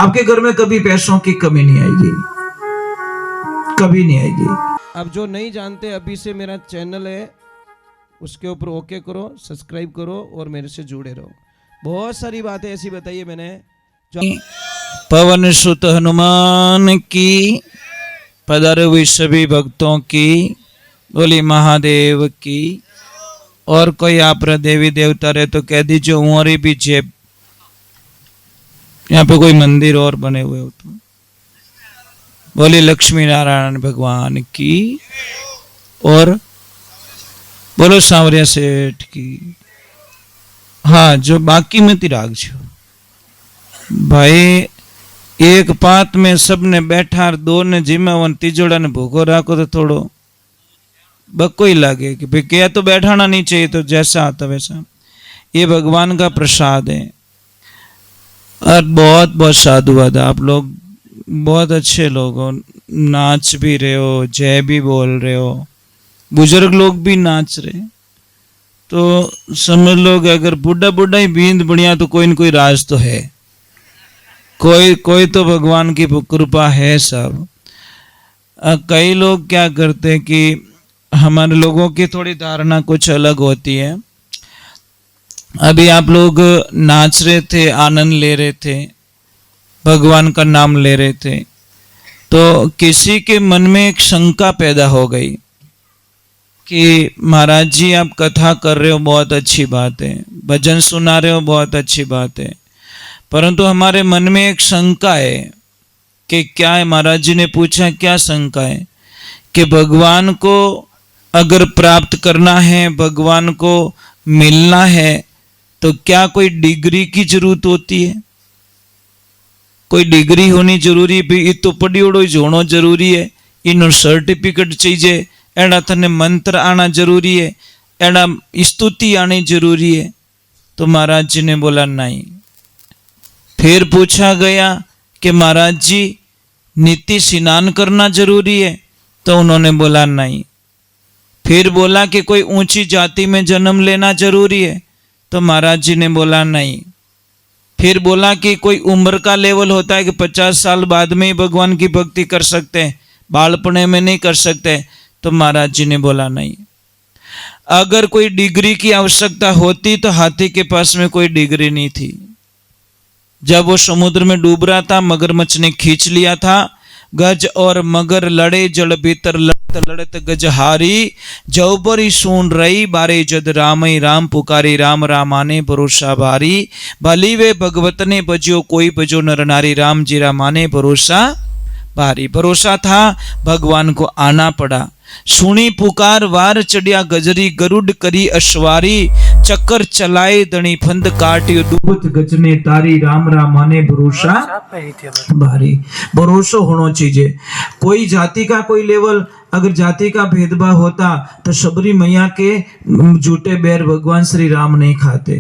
आपके घर में कभी पैसों की कमी नहीं आएगी, कभी नहीं आएगी। अब जो नहीं जानते, अभी से मेरा चैनल है उसके ऊपर ओके करो, सब्सक्राइब करो और मेरे से जुड़े रहो। बहुत सारी बातें ऐसी बताई है मैंने जो पवन सुत हनुमान की, पधारे हुए सभी भक्तों की, बोली महादेव की। और कोई आप देवी देवता रहे तो कह दीजिए उमरी भी जेब, यहाँ पे कोई मंदिर और बने हुए हो तो बोली लक्ष्मी नारायण भगवान की। और बोलो सांवरिया सेठ की। हाँ, जो बाकी में तिराग छो भाई, एक पात में सबने बैठा, दो ने जिम्मेवन, तीजोड़ा ने भूखो राखो तो थोड़ो बको ही लगे कि भाई क्या तो बैठाना नहीं चाहिए, तो जैसा आता वैसा। ये भगवान का प्रसाद है। और बहुत बहुत साधुवाद, आप लोग बहुत अच्छे लोग हो, नाच भी रहे हो, जय भी बोल रहे हो, बुजुर्ग लोग भी नाच रहे, तो समझ लो कि अगर बुढ़ा बुढ़ा ही बींद बढ़िया तो कोई न कोई राज तो है, कोई तो भगवान की कृपा है सब। कई लोग क्या करते हैं कि हमारे लोगों की थोड़ी धारणा कुछ अलग होती है। अभी आप लोग नाच रहे थे, आनंद ले रहे थे, भगवान का नाम ले रहे थे, तो किसी के मन में एक शंका पैदा हो गई कि महाराज जी आप कथा कर रहे हो, बहुत अच्छी बात है, भजन सुना रहे हो, बहुत अच्छी बात है, परंतु हमारे मन में एक शंका है कि क्या है। महाराज जी ने पूछा क्या शंका है? कि भगवान को अगर प्राप्त करना है, भगवान को मिलना है, तो क्या कोई डिग्री की जरूरत होती है? कोई डिग्री होनी जरूरी है? ये तो पढ़ी उड़ो होना जरूरी है, इन सर्टिफिकेट चाहिए, एड़ा थने मंत्र आना जरूरी है, एड़ा स्तुति आनी जरूरी है? तो महाराज जी ने बोला नहीं। फिर पूछा गया कि महाराज जी नित्य स्नान करना जरूरी है? तो उन्होंने बोला नहीं। फिर बोला कि कोई ऊंची जाति में जन्म लेना जरूरी है? तो महाराज जी ने बोला नहीं। फिर बोला कि कोई उम्र का लेवल होता है कि 50 साल बाद में ही भगवान की भक्ति कर सकते हैं, बालपने में नहीं कर सकते? तो महाराज जी ने बोला नहीं। अगर कोई डिग्री की आवश्यकता होती तो हाथी के पास में कोई डिग्री नहीं थी। जब वो समुद्र में डूब रहा था, मगरमच्छ ने खींच लिया था, गज और मगर लड़े जल भीतर लड़त लड़त गजहारी, जौबरी सुन रही बारे जद रामई राम पुकारी, राम रामाने भरोसा भारी, भली वे भगवत ने बजो कोई बजो नर नारी, राम जी रामाने भरोसा भारी। भरोसा था, भगवान को आना पड़ा। सुनी पुकार वार चढ़िया गजरी, गरुड़ करी अश्वारी, चक्कर चलाए दणी फंद काटियो, डूबत गजने तारी, राम रामाने भरोसा भारी। भरोसा होना चाहिए। कोई जाति का कोई लेवल, अगर जाति का भेदभाव होता तो शबरी मैया के झूठे बैर भगवान श्री राम नहीं खाते।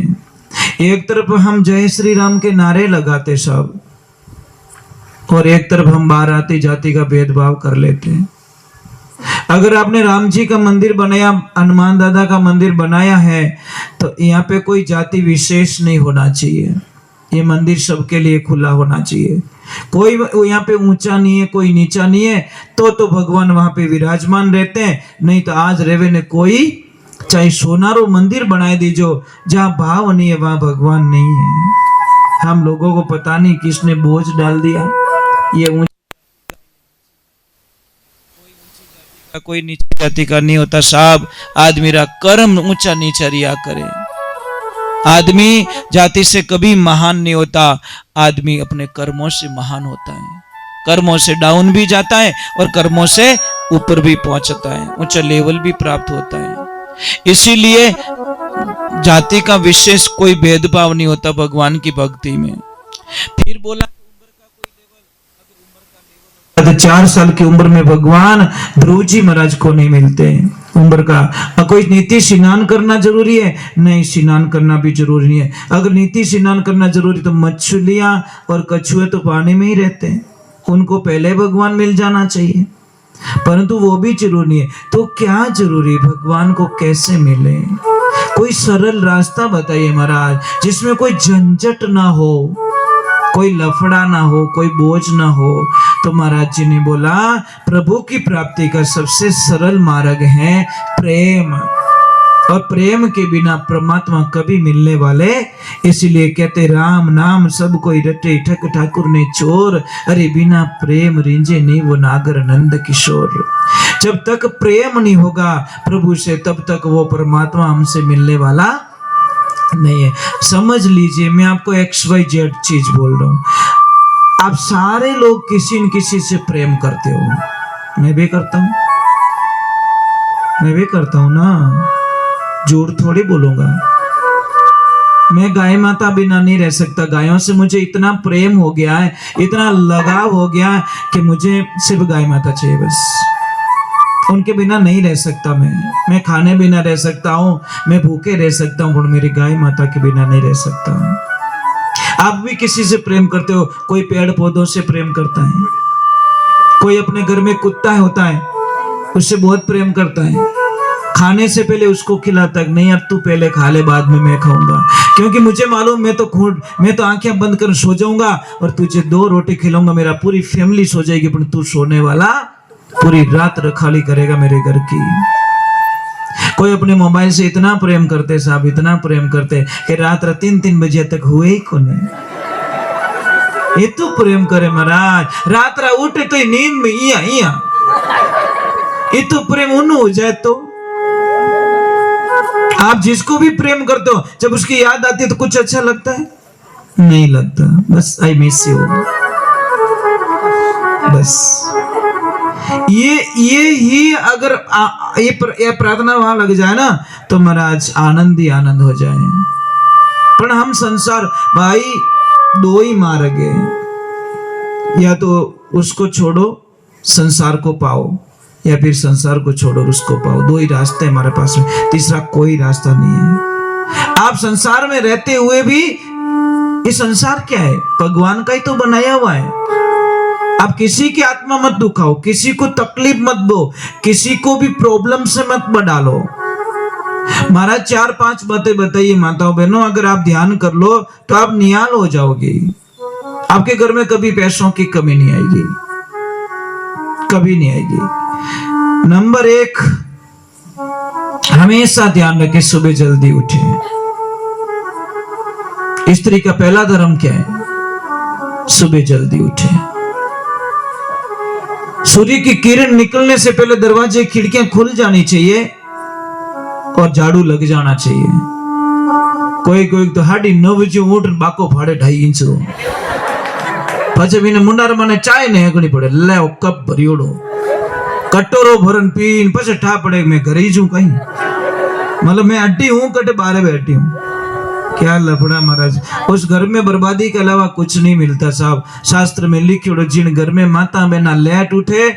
एक तरफ हम जय श्री राम के नारे लगाते सब, और एक तरफ हम बाराती जाति का भेदभाव कर लेते हैं। अगर आपने राम जी का मंदिर बनाया, हनुमान दादा का मंदिर बनाया है, तो यहाँ पे कोई जाति विशेष नहीं होना चाहिए। ये मंदिर सबके लिए खुला होना चाहिए। कोई यहाँ पे ऊंचा नहीं है, कोई नीचा नहीं है, तो भगवान वहां पे विराजमान रहते हैं। नहीं तो आज रेवे ने कोई चाहे सोनारो मंदिर बनाए दीजो, जहाँ भाव नहीं है वहां भगवान नहीं है। हम लोगों को पता नहीं किसने बोझ डाल दिया। ये कोई नीची जाति का नहीं होता साहब, आदमी रा कर्म ऊंचा नीचा रिया करे। आदमी जाति से कभी महान नहीं होता, आदमी अपने कर्मों से महान होता है। कर्मों से डाउन भी जाता है और कर्मों से ऊपर भी पहुंचता है, ऊंचा लेवल भी प्राप्त होता है। इसीलिए जाति का विशेष कोई भेदभाव नहीं होता भगवान की भक्ति में। फिर बोला 4 साल की उम्र में भगवान ध्रुव जी महाराज को नहीं मिलते उम्र का। कोई नीति स्नान करना जरूरी है? नहीं, स्नान करना भी जरूरी नहीं है। अगर नीति स्नान करना जरूरी तो मछलियां और कछुए तो पानी में ही रहते हैं, उनको पहले भगवान मिल जाना चाहिए, परंतु वो भी जरूरी नहीं है। तो क्या जरूरी, भगवान को कैसे मिले? कोई सरल रास्ता बताइए महाराज, जिसमें कोई झंझट ना हो, कोई लफड़ा ना हो, कोई बोझ ना हो। तो महाराज जी ने बोला प्रभु की प्राप्ति का सबसे सरल मार्ग है प्रेम, और प्रेम के बिना परमात्मा कभी मिलने वाले, इसलिए कहते राम नाम सब कोई रटे ठक ठाकुर ने चोर, अरे बिना प्रेम रिंजे नहीं वो नागर नंद किशोर। जब तक प्रेम नहीं होगा प्रभु से तब तक वो परमात्मा हमसे मिलने वाला नहीं है। समझ लीजिए, मैं आपको XYZ चीज बोल रहा हूं, आप सारे लोग किसी न किसी से प्रेम करते हो। मैं भी करता हूं, मैं भी करता हूं ना, झूठ थोड़ी बोलूंगा। मैं गाय माता बिना नहीं रह सकता। गायों से मुझे इतना प्रेम हो गया है, इतना लगाव हो गया है कि मुझे सिर्फ गाय माता चाहिए बस। उनके बिना नहीं रह सकता मैं खाने बिना रह सकता हूँ, मैं भूखे रह सकता हूँ, पर मेरी गाय माता के बिना नहीं रह सकता। आप भी किसी से प्रेम करते हो, कोई पेड़ पौधों से प्रेम करता है, कोई अपने घर में कुत्ता होता है उससे बहुत प्रेम करता है, खाने से पहले उसको खिलाता है, नहीं यार तू पहले खा ले बाद में मैं खाऊंगा, क्योंकि मुझे मालूम मैं तो आंखें बंद कर सो जाऊंगा और तुझे 2 रोटी खिलाऊंगा, मेरा पूरी फैमिली सो जाएगी, पर तू सोने वाला पूरी रात रखाली करेगा मेरे घर की। कोई अपने मोबाइल से इतना प्रेम करते साहब, इतना प्रेम करते कि रात 3-3 बजे तक हुए ही कौन है। ये तो प्रेम करे महाराज, रात उठे तो नींद में इया ये तो प्रेम उन्हों हो जाए। तो आप जिसको भी प्रेम करते हो जब उसकी याद आती है तो कुछ अच्छा लगता है? नहीं लगता, बस आई मिस यू, बस। ये ही अगर ये प्रार्थना वहां लग जाए ना तो महाराज आनंद ही आनंद हो जाए। पर हम संसार भाई 2 ही मार्ग है, या तो उसको छोड़ो संसार को पाओ, या फिर संसार को छोड़ो उसको पाओ। 2 ही रास्ते हमारे पास में, तीसरा कोई रास्ता नहीं है। आप संसार में रहते हुए भी, ये संसार क्या है? भगवान का ही तो बनाया हुआ है। आप किसी की आत्मा मत दुखाओ, किसी को तकलीफ मत दो, किसी को भी प्रॉब्लम से मत डालो। महाराज 4-5 बातें बताइए माताओं बहनों, अगर आप ध्यान कर लो तो आप निहाल हो जाओगे। आपके घर में कभी पैसों की कमी नहीं आएगी, कभी नहीं आएगी। नंबर 1, हमेशा ध्यान रखें सुबह जल्दी उठे। स्त्री का पहला धर्म क्या है? सुबह जल्दी उठे। सूर्य की किरण निकलने से पहले दरवाजे खिड़कियां खुल जानी चाहिए और झाड़ू लग जाना चाहिए। कोई तो 9:30 बजे उठ बाको फाड़े 2.5 इंच पचे मुंडार माने चाय ने हेकनी पड़े, ले कप भरियोड़ो कटोरो भरन पीन पछे ठा पड़े मैं घरे ही जू कहीं, मतलब मैं अड्डी हूं कटे 12 बैठी हूं। क्या लफड़ा महाराज, उस घर में बर्बादी के अलावा कुछ नहीं मिलता साहब। शास्त्र में लिखियो जिन घर में माता बहना लेट उठे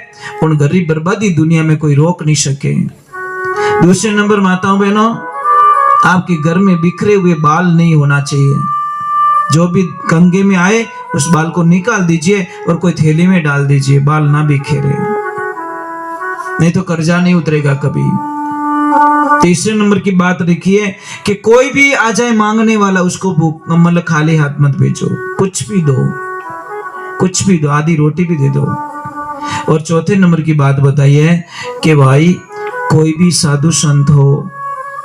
उन घर की बर्बादी दुनिया में कोई रोक नहीं सके। दूसरे नंबर माताओं बहनों, आपके घर में बिखरे हुए बाल नहीं होना चाहिए। जो भी कंघे में आए उस बाल को निकाल दीजिए और कोई थैली में डाल दीजिए, बाल ना बिखेरे, नहीं तो कर्जा नहीं उतरेगा कभी। तीसरे नंबर की बात रखिए कि कोई भी आ जाए मांगने वाला उसको मतलब खाली हाथ मत भेजो, कुछ भी दो, कुछ भी दो, आधी रोटी भी दे दो। और चौथे नंबर की बात बताइए कि भाई कोई भी साधु संत हो,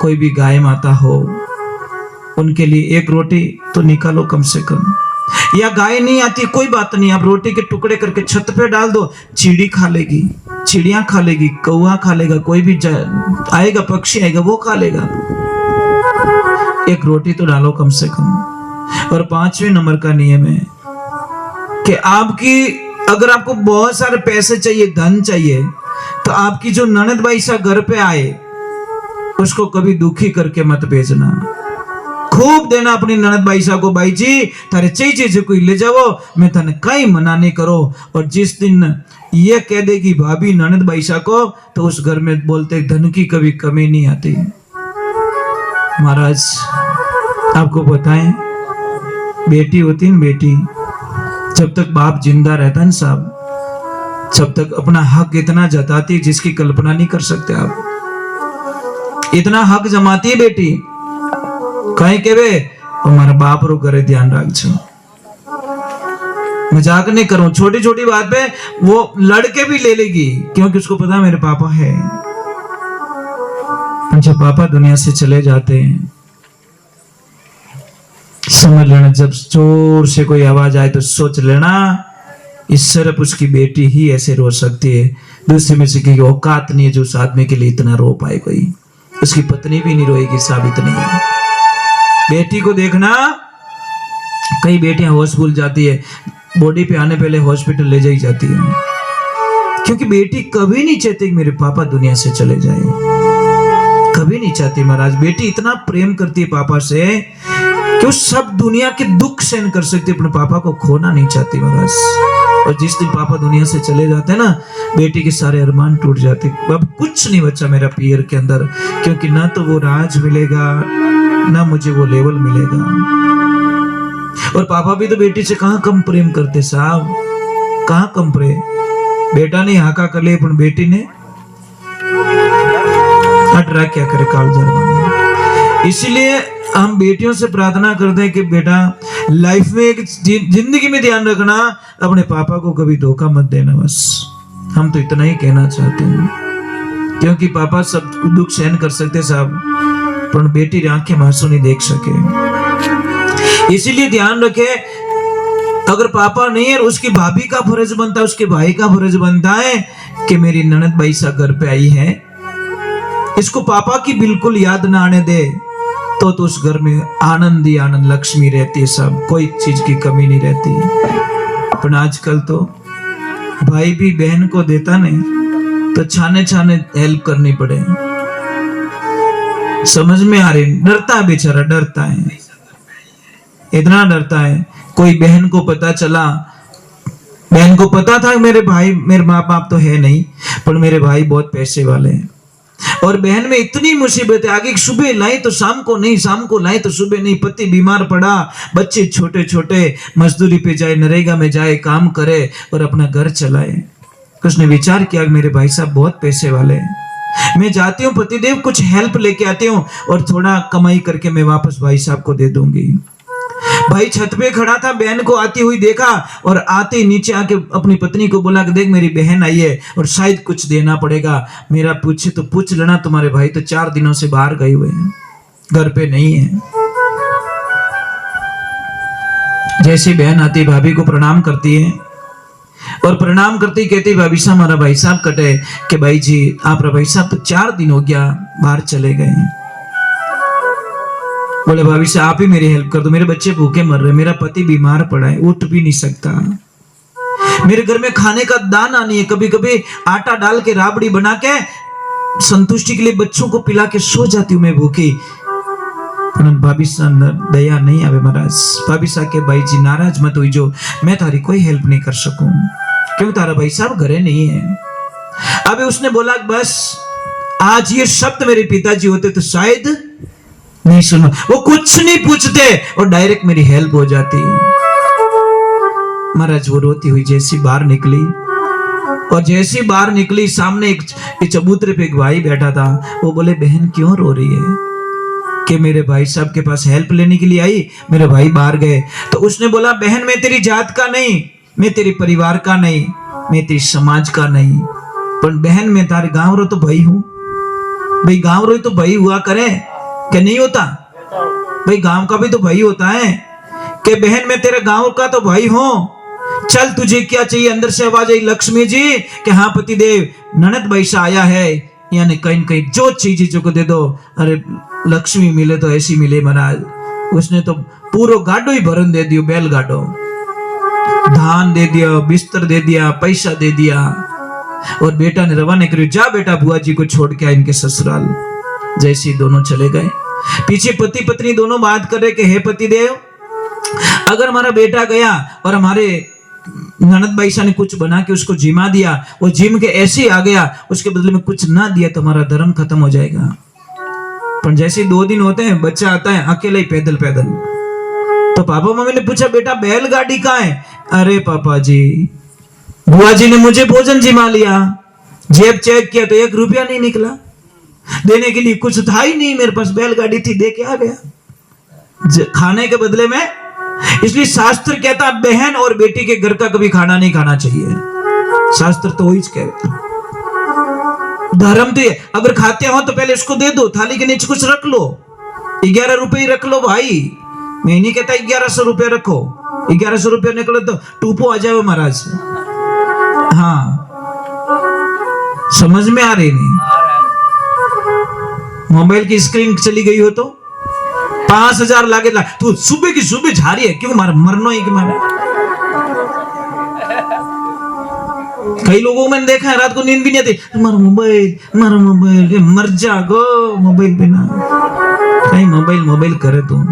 कोई भी गाय माता हो, उनके लिए 1 रोटी तो निकालो कम से कम। या गाय नहीं आती कोई बात नहीं, आप रोटी के टुकड़े करके छत पे डाल दो, चिड़ी खा लेगी, चिड़िया खा लेगी, कौवा खा लेगा, कोई भी आएगा पक्षी आएगा वो खा लेगा। 1 रोटी तो डालो कम से कम। और 5वें नंबर का नियम है कि अगर आपको बहुत सारे पैसे चाहिए, धन चाहिए, तो आपकी जो ननद भाई सा घर पे आए उसको कभी दुखी करके मत भेजना। खूब देना अपनी ननद भाई साहब को, भाई जी थारे चीज कोई ले जाओ, मैं थाने कहीं मना नहीं करो। और जिस दिन ये कह देगी भाभी ननद भाई साहब को, तो उस घर में बोलते धन की कभी कमी नहीं आती। महाराज आपको बताएं, बेटी होती है बेटी, जब तक बाप जिंदा रहता है साहब, जब तक अपना हक इतना जताती है जिसकी कल्पना नहीं कर सकते आप। इतना हक जमाती है बेटी, कहीं के वे हमारा बाप रो करे ध्यान रख छो। मजाक नहीं करूं, छोटी छोटी बात पे वो लड़के भी ले लेगी, क्योंकि उसको पता मेरे पापा है। जब पापा दुनिया से चले जाते हैं, समझ लेना, जब जोर से कोई आवाज आए तो सोच लेना इस सिर्फ उसकी बेटी ही ऐसे रो सकती है, दूसरे में से की औकात नहीं है जो उस आदमी के लिए इतना रो पाए। कोई उसकी पत्नी भी नहीं रोएगी, साबित नहीं है। बेटी को देखना, कई बेटियां होश भूल जाती है, बॉडी पे आने पहले हॉस्पिटल ले जाई जाती है, क्योंकि बेटी कभी नहीं चाहती कि मेरे पापा दुनिया से चले जाए, कभी नहीं चाहती महाराज। बेटी इतना प्रेम करती है पापा से कि वो सब दुनिया के दुख सहन कर सकती है, अपने पापा को खोना नहीं चाहती महाराज। और जिस दिन पापा दुनिया से चले जाते हैं ना, बेटी के सारे अरमान टूट जाते, अब कुछ नहीं बचा मेरा पियर के अंदर, क्योंकि ना तो वो राज मिलेगा ना मुझे वो लेवल मिलेगा। और पापा भी तो बेटी से कहां कम प्रेम करते साहब, कहां कम प्रेम। बेटा ने हाका कर लिया, पर बेटी ने हट रहा, क्या करे काल। इसीलिए हम बेटियों से प्रार्थना करते हैं कि बेटा लाइफ में, एक जिंदगी में ध्यान रखना, अपने पापा को कभी धोखा मत देना। बस हम तो इतना ही कहना चाहते हैं, क्योंकि पापा सब दुख सहन कर सकते साहब, पर बेटी आंखें आंसू नहीं देख सके। इसीलिए ध्यान रखे, अगर पापा नहीं है, उसकी भाभी का फर्ज बनता है, उसके भाई का फर्ज बनता है कि मेरी ननद भाई सा घर पे आई है, इसको पापा की बिल्कुल याद ना आने दे, तो उस घर में आनंद ही आनंद, लक्ष्मी रहती है, सब कोई चीज की कमी नहीं रहती। पर आजकल तो भाई भी बहन को देता नहीं तो छाने छाने हेल्प करनी पड़े। समझ में आ रही, डरता है बेचारा, डरता है, इतना डरता है। कोई बहन को पता चला, बहन को पता था मेरे भाई, मेरे माँ बाप तो है नहीं, पर मेरे भाई बहुत पैसे वाले हैं, और बहन में इतनी मुसीबत है, आगे सुबह लाई तो शाम को नहीं, शाम को लाई तो सुबह नहीं, पति बीमार पड़ा, बच्चे छोटे छोटे, मजदूरी पे जाए, नरेगा में जाए, काम करे और अपना घर चलाए। उसने विचार किया मेरे भाई साहब बहुत पैसे वाले हैं, मैं जाती हूँ पतिदेव कुछ हेल्प लेके आती हूँ और थोड़ा कमाई करके मैं वापस भाई साहब को दे दूंगी। भाई छत पे खड़ा था, बहन को आती हुई देखा और आते ही नीचे आके अपनी पत्नी को बोला कि देख मेरी बहन आई है और शायद कुछ देना पड़ेगा, मेरा पूछे तो पूछ लेना, तुम्हारे भाई तो 4 दिनों से बाहर गए हुए हैं, घर पे नहीं है। जैसी बहन आती भाभी को प्रणाम करती है और प्रणाम करती कहती भाभी साहब हमारा भाई साहब कटे कि भाई जी आप भाई साहब तो 4 दिन हो गया बाहर चले गए हैं। बोले भाभी साहब आप ही मेरी हेल्प कर दो, मेरे बच्चे भूखे मर रहे, मेरा पति बीमार पड़ा है, उठ भी नहीं सकता, मेरे घर में खाने का दाना नहीं है, कभी कभी आटा डाल के राबड़ी बना के संतुष्टि के लिए बच्चों को पिला के सो जाती हूँ मैं भूखी। भाभी साहब दया नहीं आवे महाराज। भाभी साहब के भाई जी नाराज मत हुई, जो मैं तारी कोई हेल्प नहीं कर सकूं, क्यों तारा भाई साहब घरे नहीं है। अभी उसने बोला बस आज ये शब्द मेरे पिताजी होते तो शायद नहीं सुनो, वो कुछ नहीं पूछते और डायरेक्ट मेरी हेल्प हो जाती। महाराज वो रोती हुई जैसी बाहर निकली और जैसी बाहर निकली सामने एक चबूतरे पे एक भाई बैठा था। वो बोले बहन क्यों रो रही है? कि मेरे भाई साहब के पास हेल्प लेने के लिए आई, मेरे भाई बाहर गए। तो उसने बोला बहन मैं तेरी जात का नहीं, मैं तेरे परिवार का नहीं, मैं तेरी समाज का नहीं, पर बहन मैं तारे गांव रो तो भाई हूं। भाई गांव रो तो भाई हुआ करे क्या नहीं होता? भाई गांव का भी तो भाई होता है कि बहन मैं तेरे गांव का तो भाई हूं, चल तुझे क्या चाहिए? अंदर से आवाज आई लक्ष्मी जी कि हाँ पति देव ननद भाई से आया है, यानी कहीं कहीं जो चीज को दे दो। अरे लक्ष्मी मिले तो ऐसी मिले महाराज। उसने तो पूरा गाडो ही भरन दे दियो, बैल गाडो, धान दे दिया, बिस्तर दे दिया, पैसा दे दिया और बेटा ने रवाना करियो, जा बेटा बुआ जी को छोड़ के आ इनके ससुराल। जैसे ही दोनों चले गए, पीछे पति पत्नी दोनों बात कर रहे कि हे पति देव अगर हमारा बेटा गया और हमारे ननद भाई ने कुछ बना के उसको जिमा दिया, वो जिम के ऐसे ही आ गया, उसके बदले में कुछ ना दिया तो हमारा धर्म खत्म हो जाएगा। पर जैसे 2 दिन होते हैं बच्चा आता है अकेले ही पैदल पैदल। तो पापा मम्मी ने पूछा बेटा बैलगाड़ी कहाँ है? अरे पापा जी बुआ जी ने मुझे भोजन जिमा लिया, जेब चेक किया तो 1 रुपया नहीं निकला, देने के लिए कुछ था ही नहीं मेरे पास, बैलगाड़ी थी दे के आ गया, खाने के बदले में इसलिए शास्त्र कहता बहन और बेटी के घर का कभी खाना नहीं खाना चाहिए। शास्त्र तो वही कहता। धर्म तो अगर खाते हो तो पहले उसको दे दो, थाली के नीचे कुछ रख लो, 11 रुपए रख लो भाई। मैं नहीं कहता 1100 रुपए रखो, 1100 रुपए निकलो तो टूपो आ जाओ महाराज। हाँ, समझ में आ रही नहीं? मोबाइल की स्क्रीन चली गई हो तो 5000 लागे ला, तू सुबह की सुबह जा रही है क्यों? मरनो ही कि मारा। कई लोगों को मैंने देखा है रात को नींद भी नहीं आती, मारो मोबाइल, मर जागो मोबाइल बिना। कहीं मोबाइल करे तुम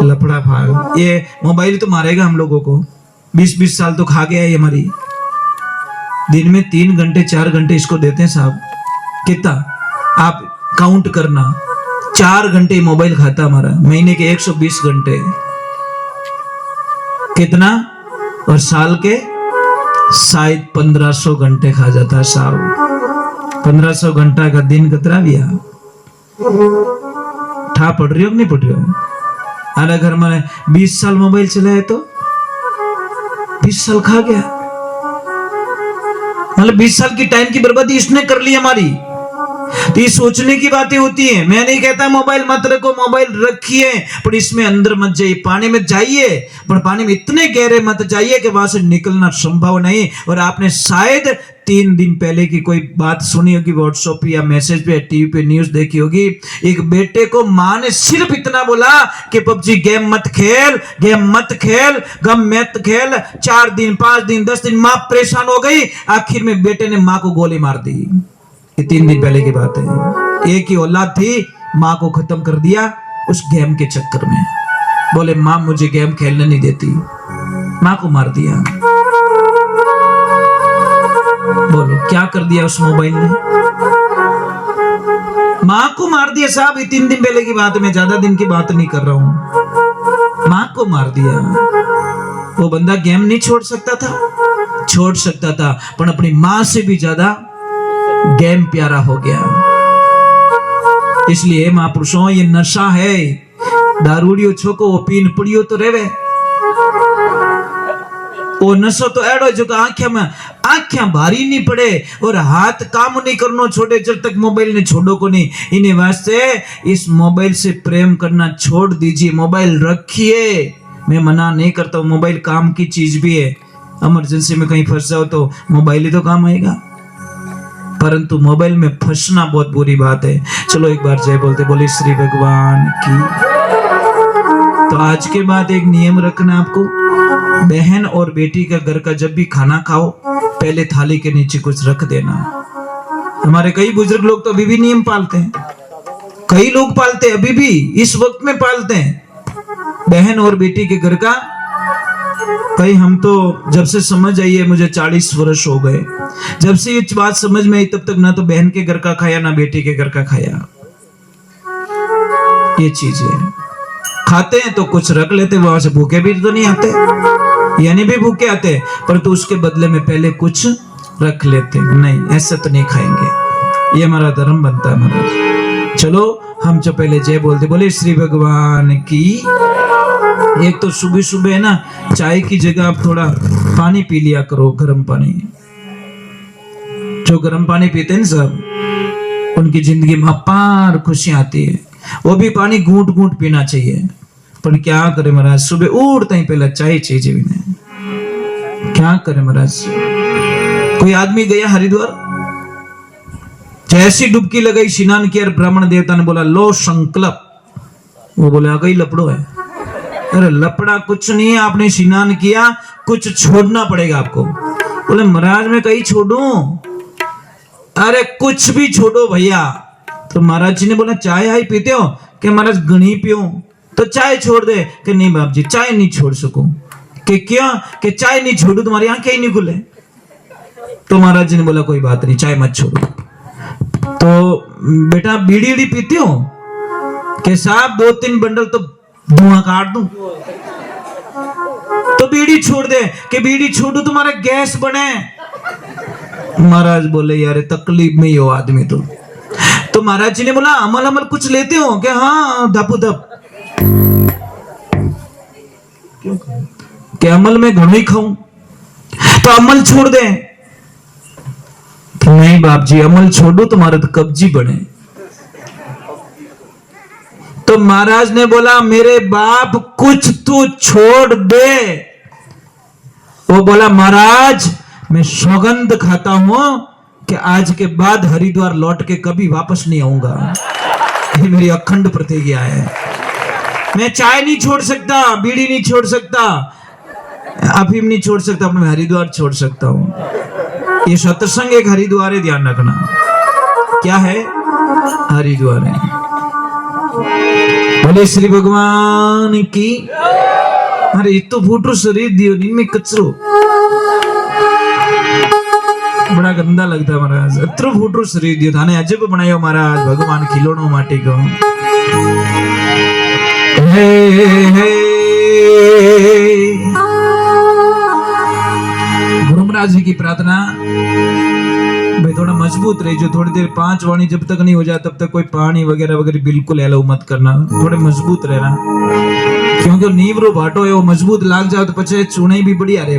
लफड़ा भाग। ये मोबाइल तो मारेगा हम लोगों को। 20-20 साल तो खा गया है हमारी। दिन में 3 घंटे 4 घंटे इसको देते हैं साहब। कितना आप काउंट करना, 4 घंटे मोबाइल खाता हमारा, महीने के 120 घंटे कितना, और साल के शायद 1500 घंटे खा जाता है साहब। 1500 घंटा का दिन कतरा भी ठा पड़ रही हो नहीं पड़ रही हो? अरे घर में 20 साल मोबाइल चलाए तो 20 साल खा गया। मतलब 20 साल की टाइम की बर्बादी इसने कर ली हमारी। तो ये सोचने की बातें होती हैं। मैं नहीं कहता मोबाइल मत रखो, मोबाइल रखिए, पर इसमें अंदर मत जाइए। पानी में जाइए, पर पानी में इतने गहरे मत जाइए कि वहां से निकलना संभव नहीं। और आपने शायद 3 दिन पहले की कोई बात सुनी होगी व्हाट्सएप या मैसेज पे, टीवी पे न्यूज देखी होगी। एक बेटे को मां ने सिर्फ इतना बोला कि पबजी गेम मत खेल, गम मत खेल। 4 दिन 5 दिन 10 दिन मां परेशान हो गई। आखिर में बेटे ने मां को गोली मार दी। 3 दिन पहले की बात है। एक ही औलाद थी, मां को खत्म कर दिया उस गेम के चक्कर में। बोले मां मुझे गेम खेलने नहीं देती, मां को मार दिया। बोलो क्या कर दिया उस मोबाइल ने? मां को मार दिया साहब। ये 3 दिन पहले की बात है, मैं ज्यादा दिन की बात नहीं कर रहा हूं। मां को मार दिया। वो बंदा गेम नहीं छोड़ सकता था? छोड़ सकता था, पर अपनी मां से भी ज्यादा गेम प्यारा हो गया। इसलिए महापुरुषों ये नशा है। दारूड़ियो छोको वो पीन पड़ियो तो रेवे। वो नशो तो एडो जो आंखें भारी नहीं पड़े और हाथ काम नहीं करनो छोड़े जब तक मोबाइल ने छोड़ो को नहीं। इन्हें वास्ते इस मोबाइल से प्रेम करना छोड़ दीजिए। मोबाइल रखिए, मैं मना नहीं करता हूं। मोबाइल काम की चीज भी है। इमरजेंसी में कहीं फंस जाओ तो मोबाइल ही तो काम आएगा। परंतु मोबाइल में फंसना बहुत बुरी बात है। चलो एक बार जय बोलते बोले श्री भगवान की। तो आज के बाद एक नियम रखना आपको, बहन और बेटी का घर का जब भी खाना खाओ पहले थाली के नीचे कुछ रख देना। हमारे कई बुजुर्ग लोग तो अभी भी नियम पालते हैं। कई लोग पालते हैं, अभी भी इस वक्त में पालते हैं बहन और बेटी के घर का। कई हम तो जब से समझ आई है, मुझे 40 वर्ष हो गए, जब से ये बात समझ में आई तब तक ना तो बहन के घर का खाया ना बेटी के घर का खाया। ये चीज है। खाते हैं तो कुछ रख लेते, वहां से भूखे भी तो नहीं आते, यानी भी भूखे आते, पर तो उसके बदले में पहले कुछ रख लेते। नहीं, ऐसा तो नहीं खाएंगे। ये हमारा धर्म बनता है महाराज। चलो हम जो पहले जय बोलते बोले श्री भगवान की। एक तो सुबह सुबह है ना, चाय की जगह आप थोड़ा पानी पी लिया करो, गर्म पानी। जो गर्म पानी पीते हैं सब, उनकी जिंदगी में अपार खुशियां आती है। वो भी पानी घूंट घूंट पीना चाहिए। पर क्या करे महाराज, सुबह उठते ही पहले चाय चाहिए भी नहीं। क्या करे महाराज। कोई आदमी गया हरिद्वार, जैसी डुबकी लगाई, स्नान किया, ब्राह्मण देवता ने बोला लो संकल्प। वो बोले आ गई लपड़ो है। अरे लपड़ा कुछ नहीं है, आपने स्नान किया, कुछ छोड़ना पड़ेगा आपको। बोले महाराज मैं कहीं छोड़ूं? अरे कुछ भी छोड़ो भैया। तो महाराज जी ने बोला चाय आई पीते हो? कि महाराज गणी पियो। तो चाय छोड़ दे? कि नहीं बाप जी चाय नहीं छोड़ सकूं। कि क्यों? कि चाय नहीं छोड़ू तुम्हारी आंखें ही नहीं खुले। तो महाराज जी ने बोला कोई बात नहीं, चाय मत छोड़ो। तो बेटा बीड़ी उड़ी पीते हो? कि साहब 2-3 बंडल तो धुआं काट दूं। तो बीड़ी छोड़ दे। कि बीड़ी छोड़ू तुम्हारा गैस बने। महाराज बोले यार तकलीफ में ही हो आदमी तो महाराज जी ने बोला अमल कुछ लेते हो? कि हाँ धप धप। कि अमल में घणो ही खाऊं तो अमल छोड़ दे। नहीं बाप जी, अमल छोड़ू तो मारे तो कब्जी बने। तो महाराज ने बोला मेरे बाप कुछ तू छोड़ दे। वो बोला महाराज मैं सौगंध खाता हूं कि आज के बाद हरिद्वार लौट के कभी वापस नहीं आऊंगा। ये मेरी अखंड प्रतिज्ञा है। मैं चाय नहीं छोड़ सकता, बीड़ी नहीं छोड़ सकता, अफीम नहीं छोड़ सकता, अपने हरिद्वार छोड़ सकता हूं। ये सत्संग एक हरिद्वार है, ध्यान रखना। क्या है? हरिद्वार है। बोले श्री भगवान की। अरे ये तो फूटो शरीर दियो नहीं में कचरो, बड़ा गंदा लगता है महाराज। अत्रो फूटो शरीर दियो थाने अजब बनायो महाराज भगवान खिलौनो माटी को। हे हे गुरु महाराज जी की प्रार्थना, भाई थोड़ा मजबूत रहिए। थोड़ी देर 5 वाणी जब तक नहीं हो जाए तब तक कोई पानी वगैरह वगैरह बिल्कुल अलाउ मत करना। थोड़े मजबूत रहना, क्योंकि नींव रो भाटो है वो मजबूत लाग जाओ तो पचे चुनाई भी बढ़िया रहे।